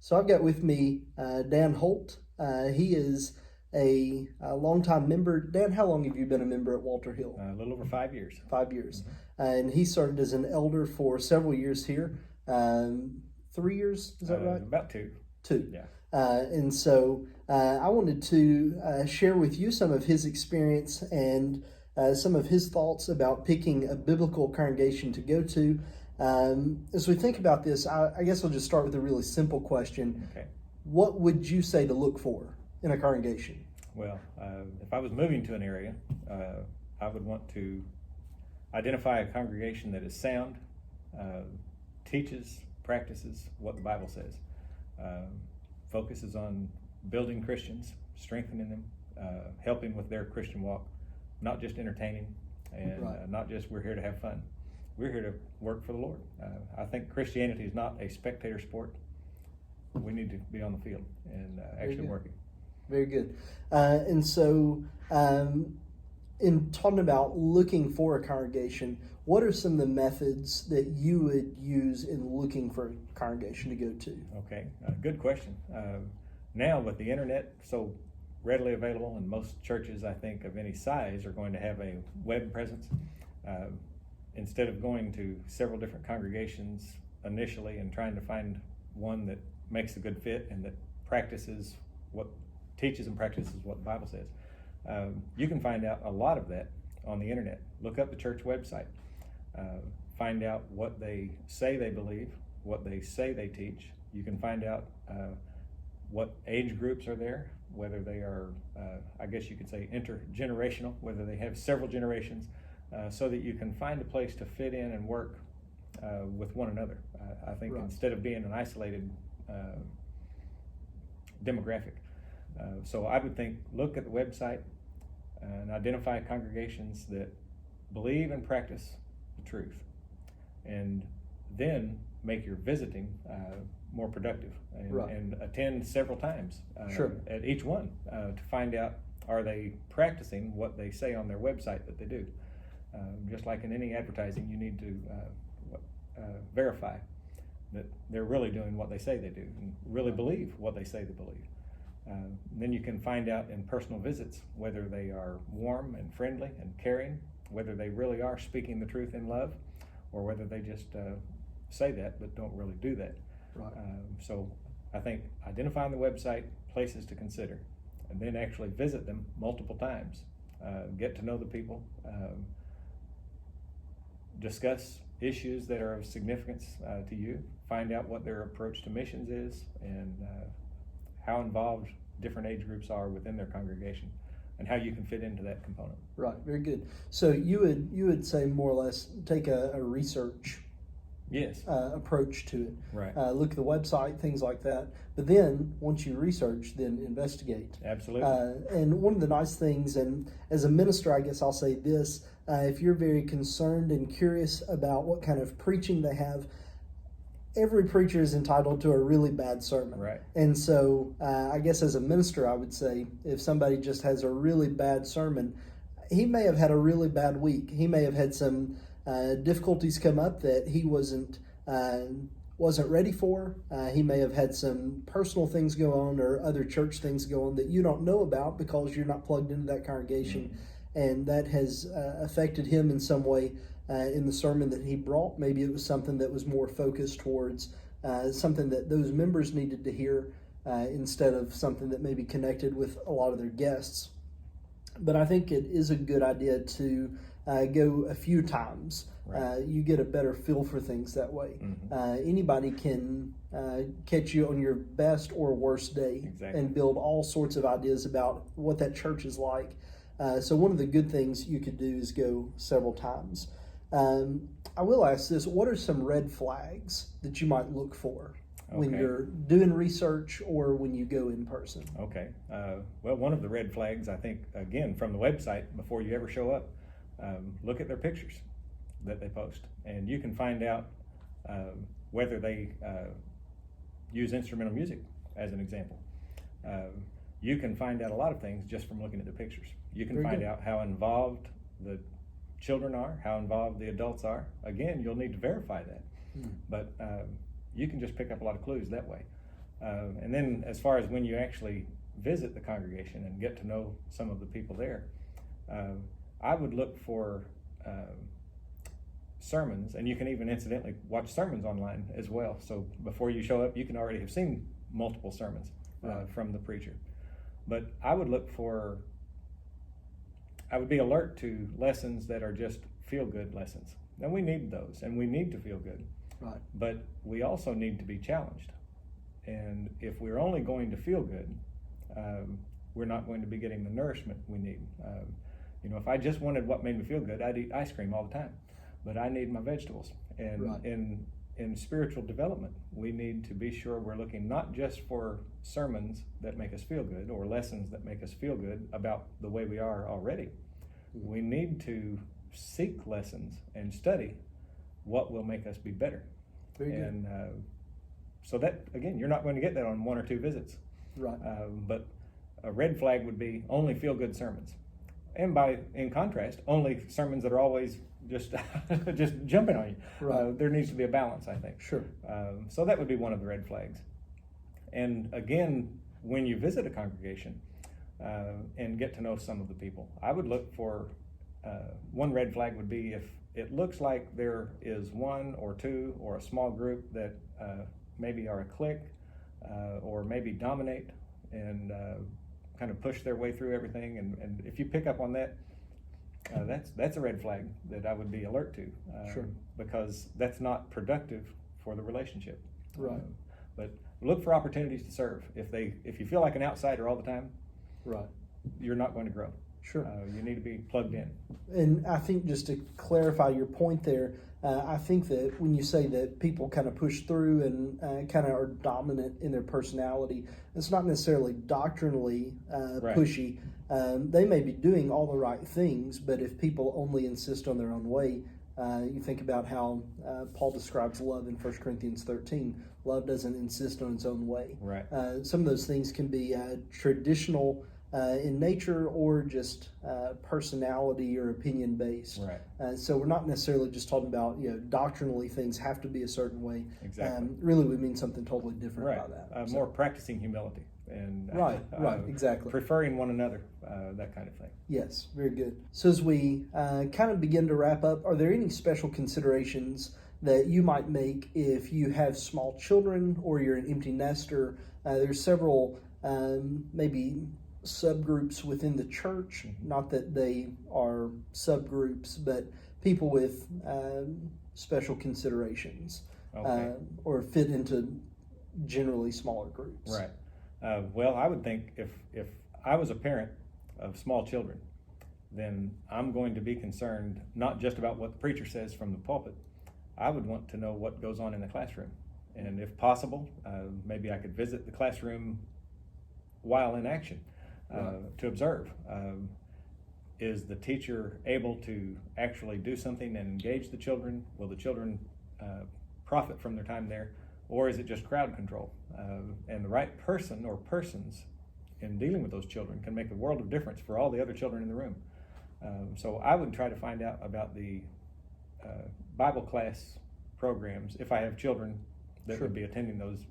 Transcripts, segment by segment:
So I've got with me Dan Holt. He is a longtime member. Dan, how long have you been a member at Walter Hill? A little over 5 years. 5 years. Mm-hmm. And he served as an elder for several years here. 3 years, is that right? About two. Two. Yeah. And so I wanted to share with you some of his experience and some of his thoughts about picking a biblical congregation to go to. As we think about this, I guess I'll just start with a really simple question. Okay. What would you say to look for in a congregation? Well, if I was moving to an area, I would want to identify a congregation that is sound, teaches, practices what the Bible says, focuses on building Christians, strengthening them, helping with their Christian walk, not just entertaining, and Right. not just we're here to have fun. We're here to work for the Lord. I think Christianity is not a spectator sport. We need to be on the field and actually working. Very good. And so, in talking about looking for a congregation, what are some of the methods that you would use in looking for a congregation to go to? Okay, good question. Now with the internet so readily available, and most churches, I think, of any size are going to have a web presence. Instead of going to several different congregations initially and trying to find one that makes a good fit and that teaches and practices what the Bible says, you can find out a lot of that on the internet. Look up the church website. Find out what they say they believe, what they say they teach. You can find out what age groups are there, whether they are, I guess you could say, intergenerational, whether they have several generations, so that you can find a place to fit in and work with one another. I think Right. Instead of being an isolated demographic. So I would think, look at the website and identify congregations that believe and practice the truth, and then make your visiting more productive, and, Right. and attend several times Sure. at each one to find out, are they practicing what they say on their website that they do. Just like in any advertising, you need to verify that they're really doing what they say they do and really believe what they say they believe. Then you can find out in personal visits whether they are warm and friendly and caring, whether they really are speaking the truth in love, or whether they just say that but don't really do that. Right. So I think identifying the website, places to consider, and then actually visit them multiple times. Get to know the people, discuss issues that are of significance to you, find out what their approach to missions is, and how involved different age groups are within their congregation, and how you can fit into that component. Right. Very good. So you would say more or less take a research Yes. approach to it. Right. Look at the website, things like that. But then once you research, then investigate. Absolutely. And one of the nice things, and as a minister, I guess I'll say this, if you're very concerned and curious about what kind of preaching they have, every preacher is entitled to a really bad sermon. Right. And so I guess as a minister, I would say if somebody just has a really bad sermon, he may have had a really bad week. He may have had some difficulties come up that he wasn't ready for. He may have had some personal things go on or other church things go on that you don't know about because you're not plugged into that congregation. Mm-hmm. And that has affected him in some way in the sermon that he brought. Maybe it was something that was more focused towards something that those members needed to hear instead of something that maybe connected with a lot of their guests. But I think it is a good idea to go a few times. Right. You get a better feel for things that way. Mm-hmm. Anybody can catch you on your best or worst day. Exactly. And build all sorts of ideas about what that church is like. So one of the good things you could do is go several times. I will ask this, what are some red flags that you might look for when you're doing research or when you go in person? Okay. Well, one of the red flags, I think, again, from the website, before you ever show up, look at their pictures that they post. And you can find out whether they use instrumental music, as an example. You can find out a lot of things just from looking at the pictures. You can find out how involved the children are, how involved the adults are. Again, you'll need to verify that. But you can just pick up a lot of clues that way. And then as far as when you actually visit the congregation and get to know some of the people there, I would look for sermons, and you can even incidentally watch sermons online as well. So before you show up, you can already have seen multiple sermons from the preacher. But I would be alert to lessons that are just feel-good lessons. And we need those, and we need to feel good. Right. But we also need to be challenged. And if we're only going to feel good, we're not going to be getting the nourishment we need. If I just wanted what made me feel good, I'd eat ice cream all the time. But I need my vegetables. And right. in spiritual development, we need to be sure we're looking not just for sermons that make us feel good or lessons that make us feel good about the way we are already. Mm-hmm. We need to seek lessons and study what will make us be better. Very good. And so that, again, you're not going to get that on 1 or 2 visits. Right. But a red flag would be only feel-good sermons. And in contrast, only sermons that are always just jumping on you. Right. There needs to be a balance, I think. Sure. So that would be one of the red flags. And again, when you visit a congregation and get to know some of the people, I would look for one red flag would be if it looks like there is 1 or 2 or a small group that maybe are a clique or maybe dominate and kind of push their way through everything. And if you pick up on that, that's a red flag that I would be alert to. Sure. Because that's not productive for the relationship. Right. But look for opportunities to serve. If you feel like an outsider all the time, right, you're not going to grow. Sure. You need to be plugged in. And I think just to clarify your point there, I think that when you say that people kind of push through and kind of are dominant in their personality, it's not necessarily doctrinally right. pushy. They may be doing all the right things, but if people only insist on their own way, you think about how Paul describes love in 1 Corinthians 13. Love doesn't insist on its own way. Right. Some of those things can be traditional in nature or just personality or opinion based. Right. So we're not necessarily just talking about doctrinally things have to be a certain way. Exactly. Really, we mean something totally different right. by that. More practicing humility and right, exactly. Preferring one another, that kind of thing. Yes, very good. So as we kind of begin to wrap up, are there any special considerations that you might make if you have small children or you're an empty nester? There's several maybe subgroups within the church, not that they are subgroups, but people with special considerations, okay. Or fit into generally smaller groups. Right. Well, I would think if I was a parent of small children, then I'm going to be concerned not just about what the preacher says from the pulpit. I would want to know what goes on in the classroom. And if possible, maybe I could visit the classroom while in action. To observe. Is the teacher able to actually do something and engage the children? Will the children profit from their time there? Or is it just crowd control? And the right person or persons in dealing with those children can make a world of difference for all the other children in the room. So I would try to find out about the Bible class programs if I have children that Sure. would be attending those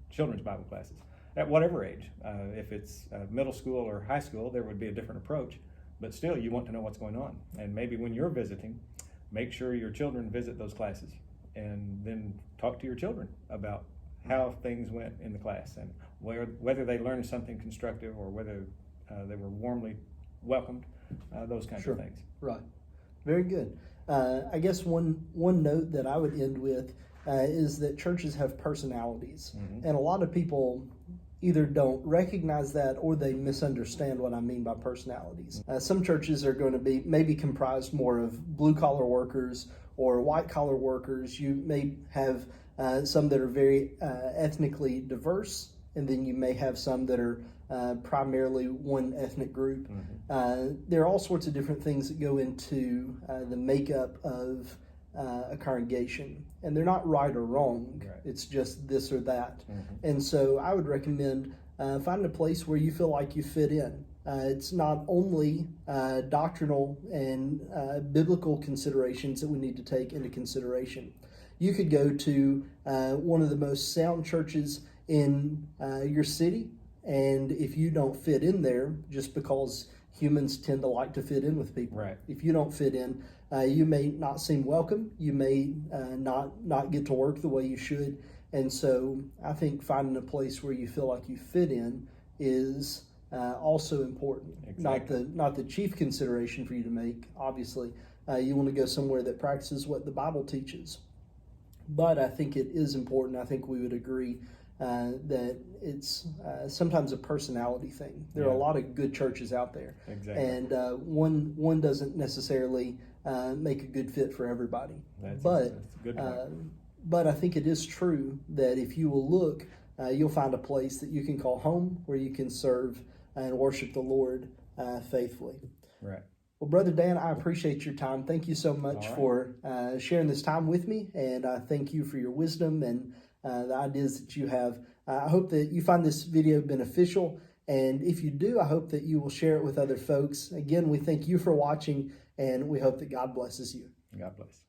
children's Bible classes. At whatever age. If it's middle school or high school, there would be a different approach. But still, you want to know what's going on. And maybe when you're visiting, make sure your children visit those classes. And then talk to your children about how things went in the class and whether they learned something constructive or whether they were warmly welcomed, those kinds Sure. of things. Right. Very good. I guess one note that I would end with is that churches have personalities. Mm-hmm. And a lot of people either don't recognize that or they misunderstand what I mean by personalities. Some churches are going to be maybe comprised more of blue-collar workers or white-collar workers. You may have some that are very ethnically diverse, and then you may have some that are primarily one ethnic group. Mm-hmm. There are all sorts of different things that go into the makeup of a congregation, and they're not right or wrong. Right. It's just this or that. Mm-hmm. And so I would recommend finding a place where you feel like you fit in. It's not only doctrinal and biblical considerations that we need to take into consideration. You could go to one of the most sound churches in your city, and if you don't fit in there, just because humans tend to like to fit in with people. Right. If you don't fit in, you may not seem welcome. You may not get to work the way you should. And so I think finding a place where you feel like you fit in is also important. Exactly. Not the chief consideration for you to make, obviously. You want to go somewhere that practices what the Bible teaches. But I think it is important. I think we would agree that it's sometimes a personality thing. There are a lot of good churches out there. Exactly. And one doesn't necessarily make a good fit for everybody. That's a good point. But I think it is true that if you will look, you'll find a place that you can call home, where you can serve and worship the Lord faithfully. Right. Well, Brother Dan, I appreciate your time. Thank you so much for sharing this time with me, and I thank you for your wisdom and the ideas that you have. I hope that you find this video beneficial, and if you do, I hope that you will share it with other folks. Again, we thank you for watching, and we hope that God blesses you. God bless.